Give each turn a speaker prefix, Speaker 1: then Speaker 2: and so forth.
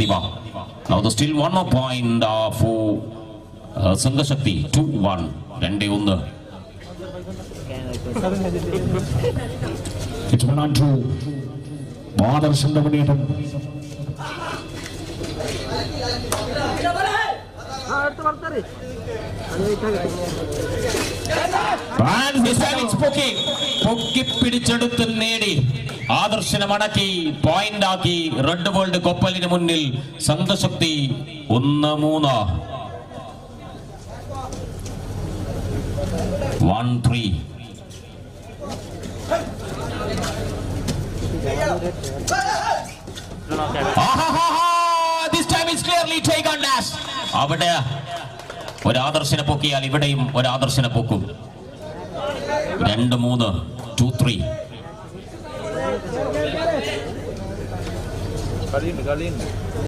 Speaker 1: Prathibha. Now the still one more point for Sangashakti 2-1. 2-1.
Speaker 2: It's 1-2. Madarshanda മുന്നേറ്റം.
Speaker 1: പൊക്കി പിടിച്ചെടുത്ത് നേടി ആദർശനെ മടക്കി പോയിന്റ് ആക്കി റെഡ് വേൾഡ് കൊപ്പലിന് മുന്നിൽ സംഘശക്തി 1-3. 1-3. This time is clearly taken dash. അവിടെ ഒരു ആദർശനെ പൊക്കിയാൽ ഇവിടെയും ഒരു ആദർശനെ പൊക്കും. 2-3. 2-3.